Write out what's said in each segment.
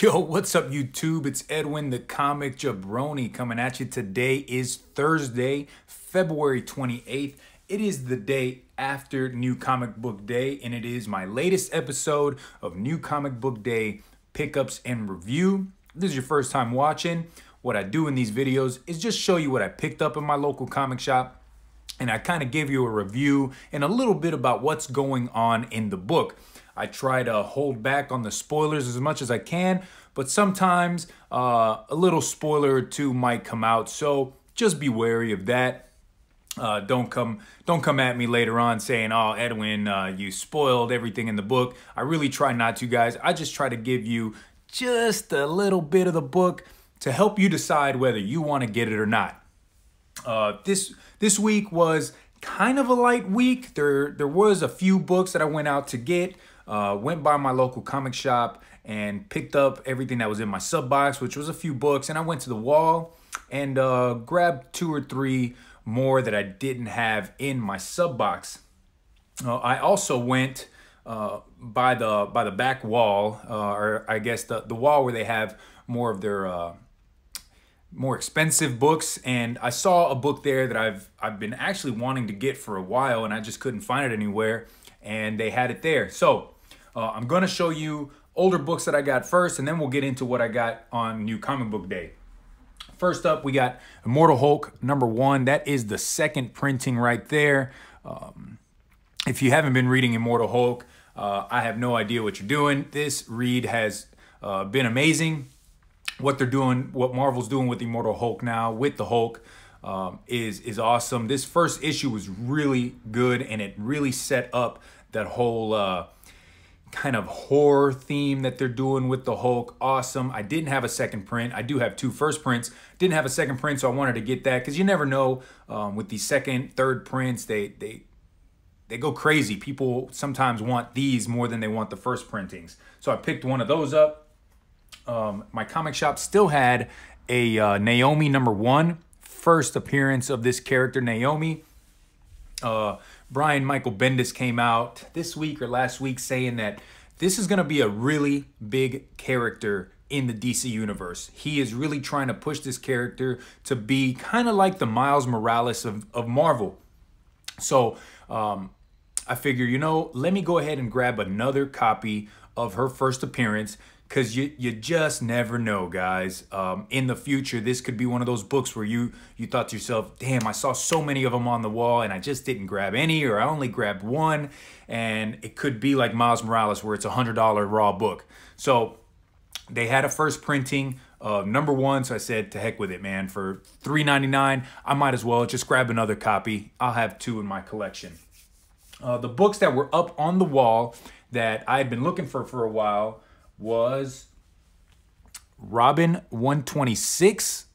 Yo, what's up, YouTube? It's Edwin, the comic jabroni, coming at you. Today is Thursday, February 28th. It is the day after New Comic Book Day, and it is my latest episode of New Comic Book Day Pickups and Review. If this is your first time watching, what I do in these videos is just show you what I picked up in my local comic shop, and I kind of give you a review and a little bit about what's going on in the book. I try to hold back on the spoilers as much as I can, but sometimes a little spoiler or two might come out, so just be wary of that. Don't come at me later on saying, "Oh, Edwin, you spoiled everything in the book." I really try not to, guys. I just try to give you just a little bit of the book to help you decide whether you want to get it or not. This week was kind of a light week. There was a few books that I went out to get. Went by my local comic shop and picked up everything that was in my sub box, which was a few books, and I went to the wall and grabbed 2 or 3 more that I didn't have in my sub box. I also went by the back wall, or I guess the wall where they have more of their more expensive books, and I saw a book there that I've been actually wanting to get for a while, and I just couldn't find it anywhere, and they had it there. So I'm going to show you older books that I got first, and then we'll get into what I got on New Comic Book Day. First up, we got Immortal Hulk #1. That is the second printing right there. If you haven't been reading Immortal Hulk, I have no idea what you're doing. This read has been amazing. What they're doing, what Marvel's doing with Immortal Hulk now, with the Hulk, is awesome. This first issue was really good, and it really set up that whole kind of horror theme that they're doing with the Hulk. Awesome. I didn't have a second print. I do have 2 first prints. Didn't have a second print, so I wanted to get that because you never know with these second, third prints, they go crazy. People sometimes want these more than they want the first printings. So I picked one of those up. My comic shop still had a Naomi #1, first appearance of this character, Naomi. Brian Michael Bendis came out this week or last week saying that this is going to be a really big character in the DC universe. He is really trying to push this character to be kind of like the Miles Morales of Marvel. So I figure, let me go ahead and grab another copy of her first appearance, because you just never know, guys. In the future, this could be one of those books where you thought to yourself, damn, I saw so many of them on the wall and I just didn't grab any, or I only grabbed one. And it could be like Miles Morales, where it's a $100 raw book. So they had a first printing of #1, so I said, to heck with it, man. For $3.99, I might as well just grab another copy. I'll have 2 in my collection. The books that were up on the wall that I had been looking for a while was Robin 126,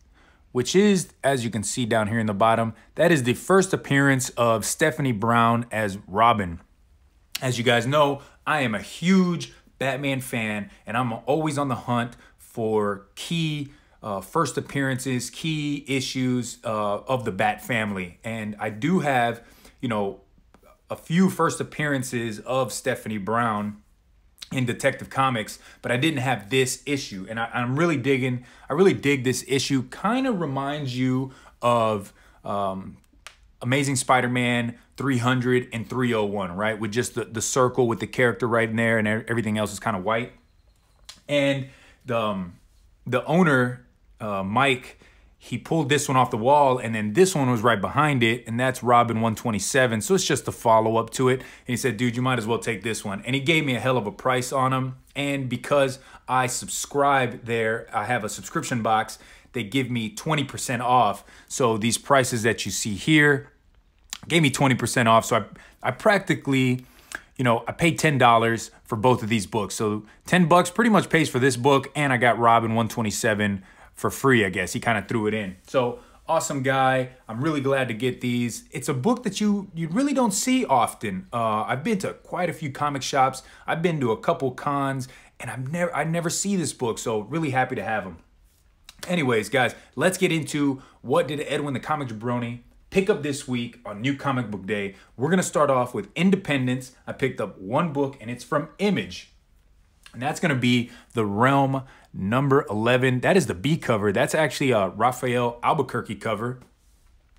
which is, as you can see down here in the bottom, that is the first appearance of Stephanie Brown as Robin. As you guys know, I am a huge Batman fan, and I'm always on the hunt for key first appearances, key issues of the Bat family. And I do have, a few first appearances of Stephanie Brown in Detective Comics, but I didn't have this issue, and I really dig this issue. Kind of reminds you of Amazing Spider-Man 300 and 301, right? With just the circle with the character right in there, and everything else is kind of white. And the owner, Mike, he pulled this one off the wall, and then this one was right behind it, and that's Robin 127. So it's just a follow-up to it. And he said, dude, you might as well take this one. And he gave me a hell of a price on them. And because I subscribe there, I have a subscription box, they give me 20% off. So these prices that you see here gave me 20% off. So I practically, I paid $10 for both of these books. So $10 pretty much pays for this book, and I got Robin 127 for free, I guess. He kind of threw it in. So awesome guy. I'm really glad to get these. It's a book that you really don't see often. I've been to quite a few comic shops. I've been to a couple cons, and I never see this book. So really happy to have them. Anyways, guys, let's get into what did Edwin the Comic Jabroni pick up this week on New Comic Book Day. We're gonna start off with Independence. I picked up 1 book, and it's from Image. And that's going to be The Realm number 11. That is the B cover. That's actually a Raphael Albuquerque cover.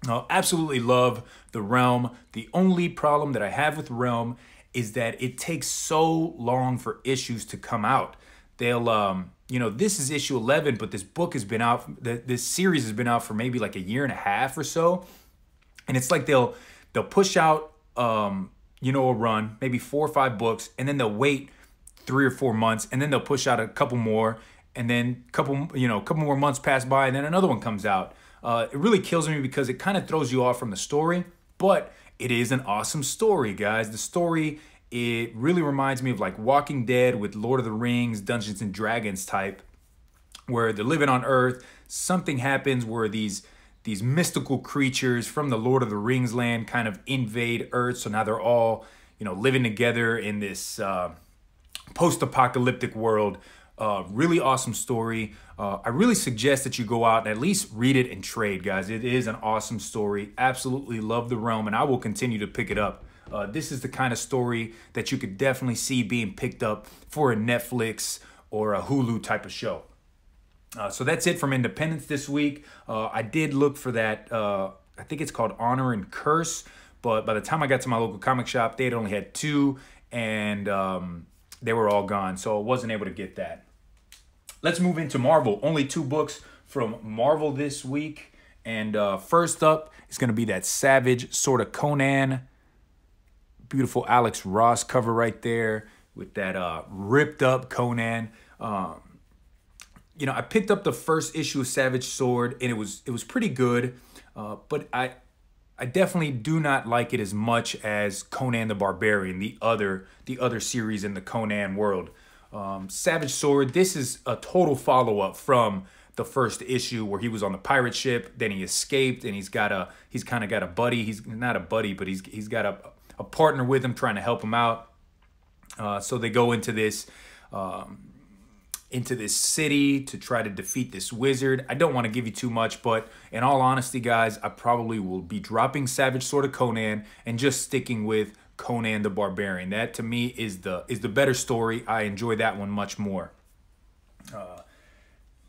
Absolutely love The Realm. The only problem that I have with Realm is that it takes so long for issues to come out. They'll, you know, this is issue 11, but this book has been out, this series has been out for maybe like a year and a half or so. And it's like they'll push out, you know, a run, maybe 4 or 5 books, and then they'll wait 3 or 4 months, and then they'll push out a couple more, and then a couple more months pass by, and then another one comes out. It really kills me because it kind of throws you off from the story, but it is an awesome story, guys. The story, it really reminds me of like Walking Dead with Lord of the Rings, Dungeons and Dragons type, where they're living on Earth. Something happens where these mystical creatures from the Lord of the Rings land kind of invade Earth. So now they're all, you know, living together in this post-apocalyptic world. Really awesome story. I really suggest that you go out and at least read it and trade, guys. It is an awesome story. Absolutely love The Realm, and I will continue to pick it up. This is the kind of story that you could definitely see being picked up for a Netflix or a Hulu type of show. So that's it from Independence this week. I did look for that, I think it's called Honor and Curse, but by the time I got to my local comic shop, they had only had 2, and they were all gone, so I wasn't able to get that. Let's move into Marvel. Only 2 books from Marvel this week. And first up is going to be that Savage Sword of Conan. Beautiful Alex Ross cover right there with that ripped up Conan. You know, I picked up the first issue of Savage Sword, and it was pretty good. But I definitely do not like it as much as Conan the Barbarian, the other series in the Conan world. Savage Sword, this is a total follow-up from the first issue where he was on the pirate ship, then he escaped, and he's kind of got a buddy. He's not a buddy, but he's got a partner with him trying to help him out. So they go into this city to try to defeat this wizard. I don't want to give you too much, but in all honesty, guys, I probably will be dropping Savage Sword of Conan and just sticking with Conan the Barbarian. That to me is the better story. I enjoy that one much more.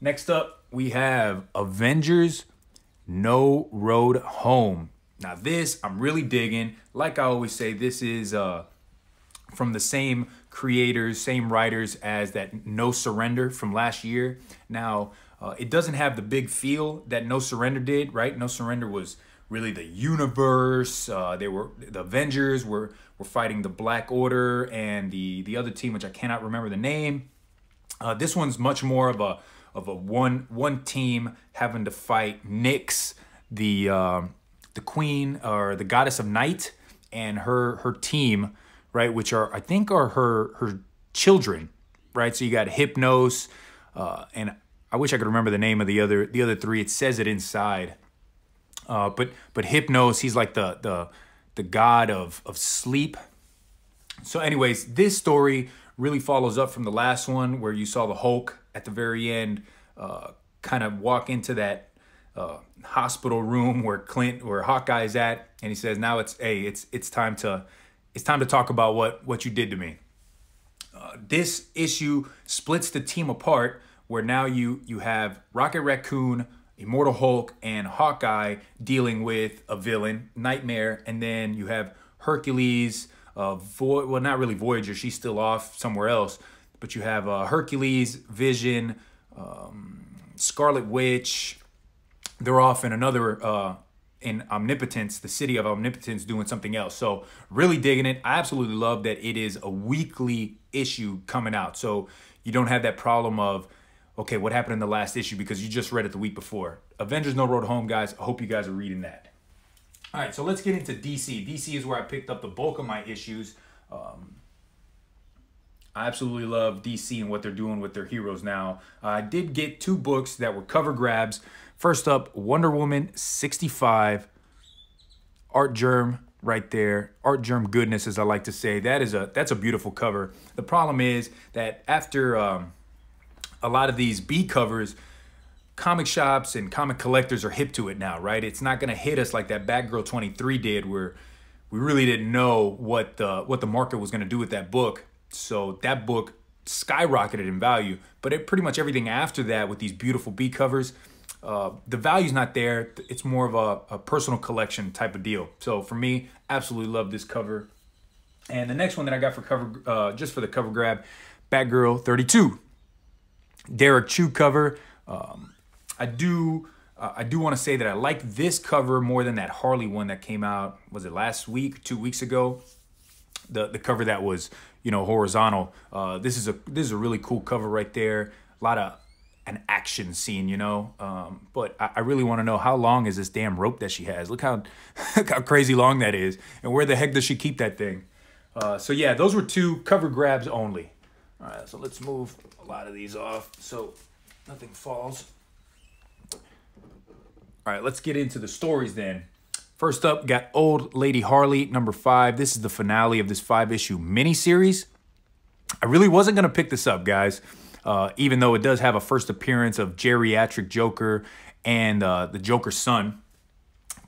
Next up, we have Avengers No Road Home. Now this I'm really digging. Like I always say, this is from the same creators, same writers as that No Surrender from last year. Now, it doesn't have the big feel that No Surrender did, right? No Surrender was really the universe. The Avengers were fighting the Black Order and the other team, which I cannot remember the name. This one's much more of a one team having to fight Nyx, the queen or the goddess of night, and her team, right, which I think are her children, right? So you got Hypnos, and I wish I could remember the name of the other 3. It says it inside. But Hypnos, he's like the god of sleep. So anyways, this story really follows up from the last one where you saw the Hulk at the very end kind of walk into that hospital room where Hawkeye's at, and he says, now it's time to talk about what you did to me. This issue splits the team apart where now you have Rocket Raccoon, Immortal Hulk, and Hawkeye dealing with a villain, Nightmare, and then you have Hercules, well, not really Voyager, she's still off somewhere else, but you have Hercules, Vision, Scarlet Witch. They're off in another, in Omnipotence, the city of Omnipotence, doing something else. So really digging it. I absolutely love that it is a weekly issue coming out. So you don't have that problem of, okay, what happened in the last issue because you just read it the week before. Avengers No Road Home, guys. I hope you guys are reading that. All right, so let's get into DC. DC is where I picked up the bulk of my issues. I absolutely love DC and what they're doing with their heroes now. I did get 2 books that were cover grabs. First up, Wonder Woman 65. Art Germ right there. Art Germ goodness, as I like to say. That's a beautiful cover. The problem is that after a lot of these B covers, comic shops and comic collectors are hip to it now, right? It's not going to hit us like that Batgirl 23 did, where we really didn't know what the market was going to do with that book. So that book skyrocketed in value. But pretty much everything after that with these beautiful B covers, the value's not there. It's more of a personal collection type of deal. So for me, absolutely love this cover. And the next one that I got for cover, just for the cover grab, Batgirl 32. Derek Chu cover. I do want to say that I like this cover more than that Harley one that came out, was it last week, 2 weeks ago? The cover that was, you know, horizontal. This is a really cool cover right there. A lot of an action scene, you know. But I really want to know, how long is this damn rope that she has? Look how look how crazy long that is, and where the heck does she keep that thing? So yeah, those were 2 cover grabs only. All right, so let's move a lot of these off so nothing falls. All right, let's get into the stories then. First up, got Old Lady Harley, number 5. This is the finale of this 5-issue miniseries. I really wasn't going to pick this up, guys, even though it does have a first appearance of geriatric Joker and the Joker's son.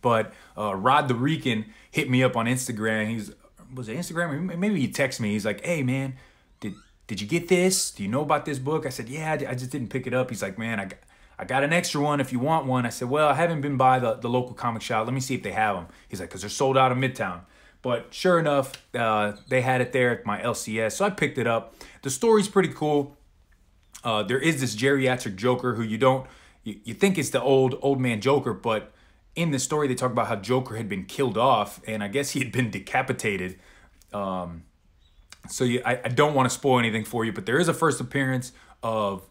But Rod the Rican hit me up on Instagram. Was it Instagram? Maybe he texted me. He's like, hey, man, did you get this? Do you know about this book? I said, yeah, I just didn't pick it up. He's like, man, I got an extra one if you want one. I said, well, I haven't been by the local comic shop. Let me see if they have them. He's like, because they're sold out of Midtown. But sure enough, they had it there at my LCS. So I picked it up. The story's pretty cool. There is this geriatric Joker who you think it's the old man Joker, but in the story they talk about how Joker had been killed off, and I guess he had been decapitated. So I don't want to spoil anything for you, but there is a first appearance of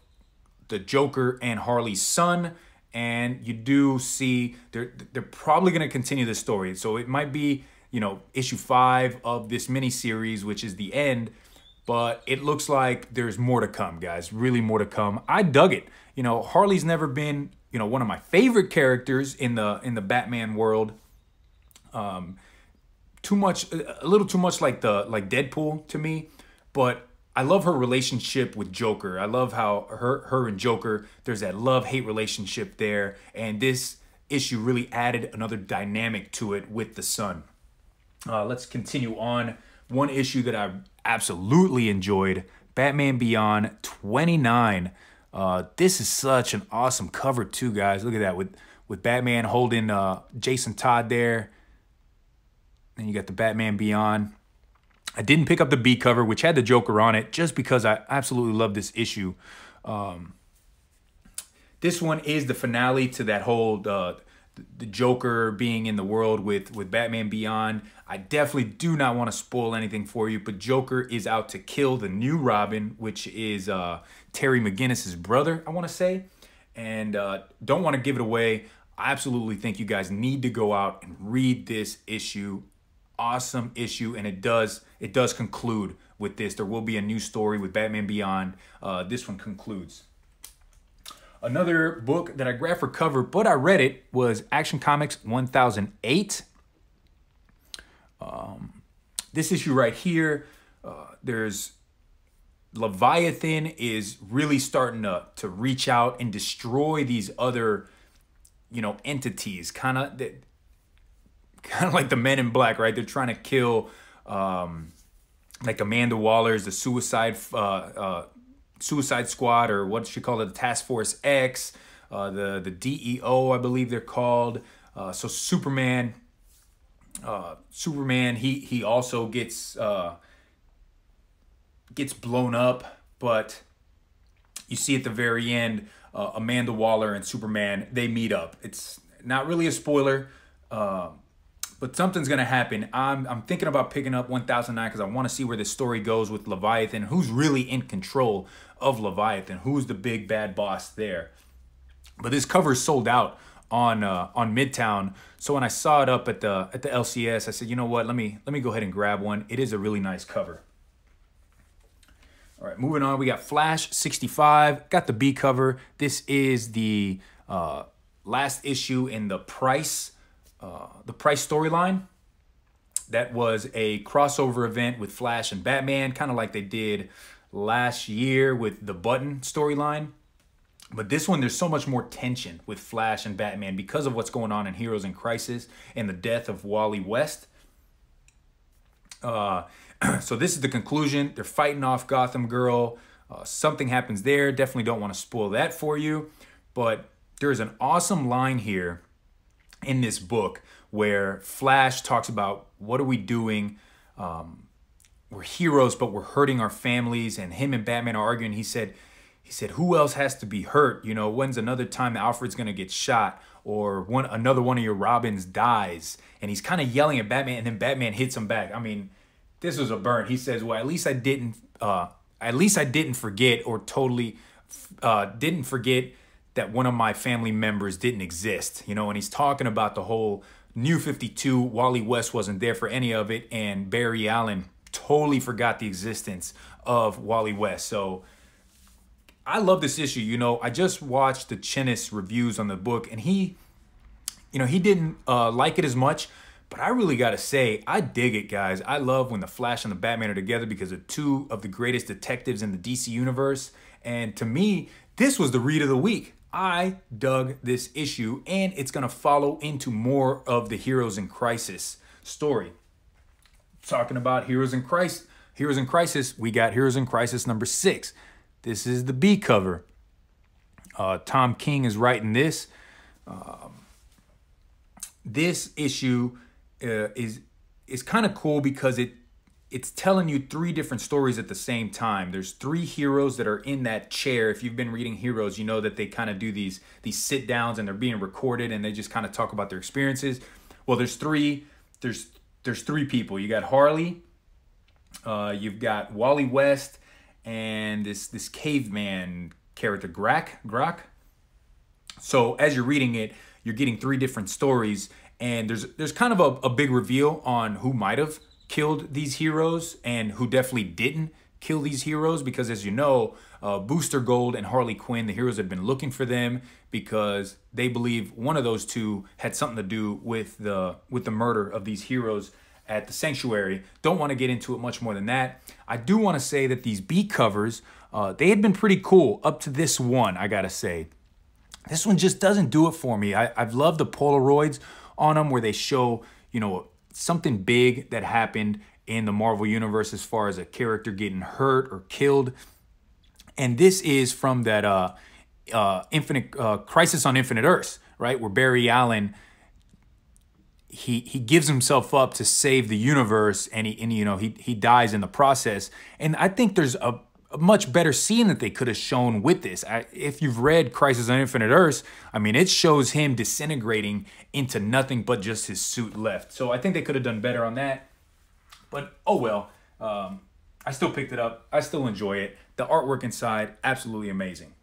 the Joker and Harley's son, and you do see they're probably going to continue the story. So it might be, you know, issue 5 of this miniseries, which is the end, but it looks like there's more to come, guys. Really more to come. I dug it. You know, Harley's never been, you know, one of my favorite characters in the Batman world. A little too much like Deadpool to me, but I love her relationship with Joker. I love how her and Joker, there's that love-hate relationship there, and this issue really added another dynamic to it with the son. Let's continue on. One issue that I absolutely enjoyed, Batman Beyond 29. This is such an awesome cover too, guys. Look at that, with Batman holding Jason Todd there. Then you got the Batman Beyond. I didn't pick up the B cover, which had the Joker on it, just because I absolutely love this issue. This one is the finale to that whole the Joker being in the world with Batman Beyond. I definitely do not want to spoil anything for you, but Joker is out to kill the new Robin, which is Terry McGinnis's brother, I want to say. And don't want to give it away. I absolutely think you guys need to go out and read this issue. Awesome issue, and it does conclude with this. There will be a new story with Batman Beyond. This one concludes. Another book that I grabbed for cover, but I read it, was Action Comics 1008. This issue right here, there's Leviathan is really starting to reach out and destroy these other, you know, entities, kind of like the Men in Black, right? They're trying to kill like Amanda Waller's, the Suicide Squad, or what she called it, the Task Force X, the DEO, I believe they're called. So Superman, he also gets blown up, but you see at the very end, Amanda Waller and Superman, they meet up. It's not really a spoiler, but something's going to happen. I'm thinking about picking up 1009 because I want to see where this story goes with Leviathan. Who's really in control of Leviathan? Who's the big bad boss there? But this cover is sold out on Midtown. So when I saw it up at the LCS, I said, you know what? Let me go ahead and grab one. It is a really nice cover. All right, moving on. We got Flash 65. Got the B cover. This is the last issue in the Price storyline. That was a crossover event with Flash and Batman, kind of like they did last year with the Button storyline. But this one, there's so much more tension with Flash and Batman because of what's going on in Heroes in Crisis and the death of Wally West. So this is the conclusion. They're fighting off Gotham Girl. Something happens there. Definitely don't want to spoil that for you. But there's an awesome line here in this book where Flash talks about what are we doing? We're heroes, but we're hurting our families. And him and Batman are arguing. He said, who else has to be hurt? You know, when's another time that Alfred's going to get shot or another one of your Robins dies? And he's kind of yelling at Batman, and then Batman hits him back. I mean, this was a burn. He says, well, at least I didn't forget or totally didn't forget that one of my family members didn't exist. You know, and he's talking about the whole New 52. Wally West wasn't there for any of it, and Barry Allen totally forgot the existence of Wally West. So I love this issue. You know, I just watched the Chinnis reviews on the book, and he didn't like it as much, but I really got to say, I dig it, guys. I love when the Flash and the Batman are together because they're two of the greatest detectives in the DC universe. And to me, this was the read of the week. I dug this issue, and it's going to follow into more of the Heroes in Crisis story. Talking about Heroes in Crisis, we got Heroes in Crisis number 6. This is the B cover. Tom King is writing this. This issue is kind of cool because it's telling you 3 different stories at the same time. There's 3 heroes that are in that chair. If you've been reading Heroes, you know that they kind of do these sit downs and they're being recorded and they just kind of talk about their experiences. Well, there's 3 people. You got Harley, you've got Wally West, and this caveman character, Grok. So as you're reading it, you're getting 3 different stories, and there's kind of a big reveal on who might have killed these heroes and who definitely didn't kill these heroes, because as you know, Booster Gold and Harley Quinn, the heroes had been looking for them because they believe one of those two had something to do with the murder of these heroes at the Sanctuary. Don't want to get into it much more than that. I do want to say that these B covers, they had been pretty cool up to this one, I gotta say. This one just doesn't do it for me. I've loved the Polaroids on them where they show, you know, something big that happened in the Marvel Universe as far as a character getting hurt or killed. And this is from that Crisis on Infinite Earths, right? Where Barry Allen, he gives himself up to save the universe, and he dies in the process. And I think there's a much better scene that they could have shown with this. If you've read Crisis on Infinite Earths, I mean, it shows him disintegrating into nothing but just his suit left. So I think they could have done better on that. But oh well, I still picked it up. I still enjoy it. The artwork inside, absolutely amazing.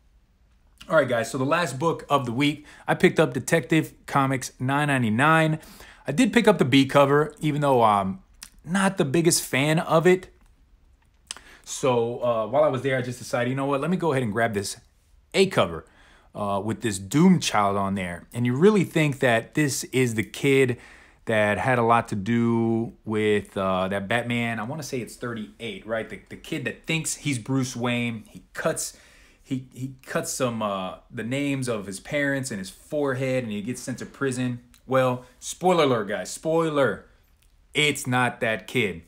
All right, guys, so the last book of the week, I picked up Detective Comics $9.99. I did pick up the B cover, even though I'm not the biggest fan of it. So while I was there, I just decided, you know what, let me go ahead and grab this A cover with this Doom Child on there. And you really think that this is the kid that had a lot to do with that Batman. I want to say it's 38, right? The kid that thinks he's Bruce Wayne. He cuts some the names of his parents in his forehead, and he gets sent to prison. Well, spoiler alert, guys. Spoiler. It's not that kid.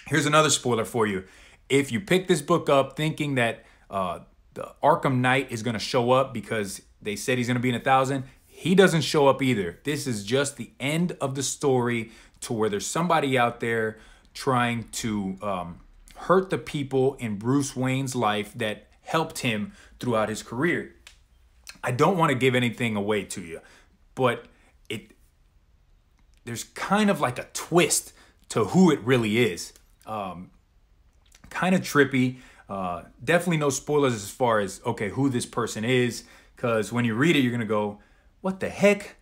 Here's another spoiler for you. If you pick this book up thinking that the Arkham Knight is going to show up because they said he's going to be in 1,000, he doesn't show up either. This is just the end of the story to where there's somebody out there trying to hurt the people in Bruce Wayne's life that helped him throughout his career. I don't want to give anything away to you, but there's kind of like a twist to who it really is. Kind of trippy. Definitely no spoilers as far as, okay, who this person is, because when you read it, you're going to go, what the heck?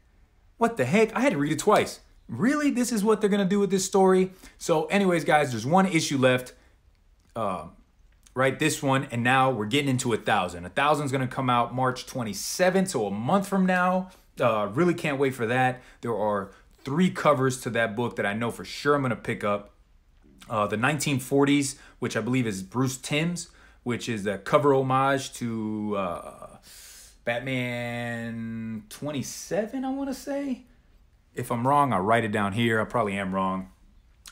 What the heck? I had to read it twice. Really? This is what they're going to do with this story? So anyways, guys, there's one issue left. Right, this one, and now we're getting into 1,000. 1,000 is going to come out March 27th, so a month from now. Really can't wait for that. There are 3 covers to that book that I know for sure I'm going to pick up. The 1940s, which I believe is Bruce Timm's, which is the cover homage to Batman 27, I want to say. If I'm wrong, I'll write it down here. I probably am wrong.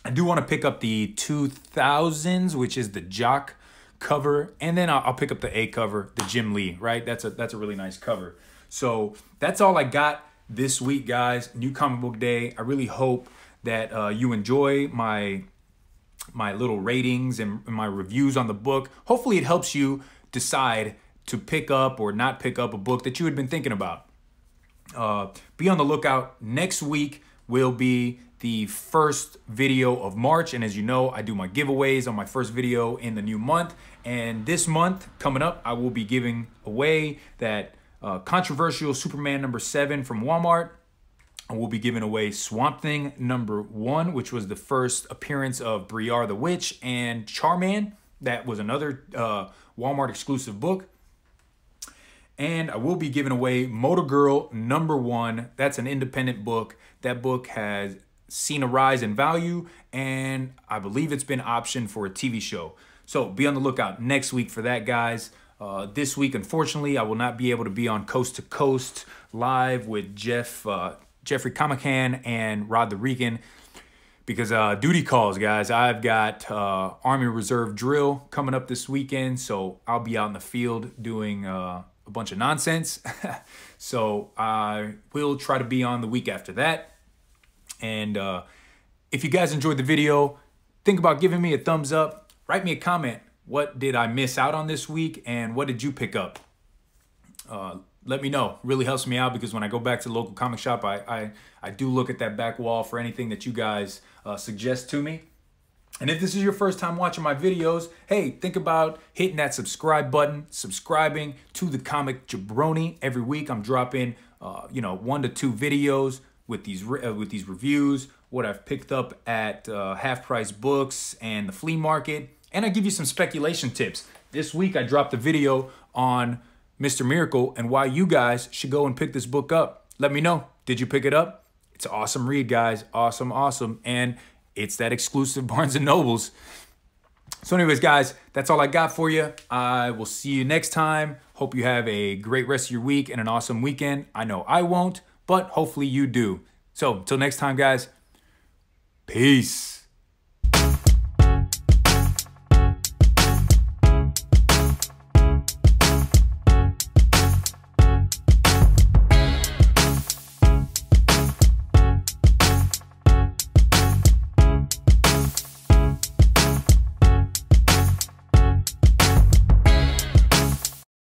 I do want to pick up the 2000s, which is the Jock cover, and then I'll pick up the A cover, the Jim Lee, right? That's a really nice cover. So that's all I got this week, guys. New Comic Book Day. I really hope that you enjoy my little ratings and my reviews on the book. Hopefully it helps you decide to pick up or not pick up a book that you had been thinking about. Be on the lookout. Next week will be the first video of March, and as you know, I do my giveaways on my first video in the new month. And this month coming up, I will be giving away that controversial Superman #7 from Walmart. I will be giving away Swamp Thing #1, which was the first appearance of Briar the Witch and Charman. That was another Walmart exclusive book. And I will be giving away Motor Girl #1. That's an independent book. That book has seen a rise in value, and I believe it's been optioned for a TV show. So be on the lookout next week for that, guys. This week, unfortunately, I will not be able to be on Coast to Coast live with Jeffrey Comican and Rod the Rican because duty calls, guys. I've got Army Reserve drill coming up this weekend, so I'll be out in the field doing a bunch of nonsense. So I will try to be on the week after that. And if you guys enjoyed the video, think about giving me a thumbs up. Write me a comment. What did I miss out on this week? And what did you pick up? Let me know. Really helps me out because when I go back to the local comic shop, I do look at that back wall for anything that you guys suggest to me. And if this is your first time watching my videos, hey, think about hitting that subscribe button, subscribing to the Comic Jabroni. Every week I'm dropping 1 to 2 videos with these reviews, what I've picked up at Half Price Books and the flea market, and I give you some speculation tips. This week I dropped a video on Mr. Miracle and why you guys should go and pick this book up. Let me know. Did you pick it up? It's an awesome read, guys. Awesome, awesome. And it's that exclusive Barnes & Nobles. So anyways, guys, that's all I got for you. I will see you next time. Hope you have a great rest of your week and an awesome weekend. I know I won't, but hopefully you do. So until next time, guys, peace.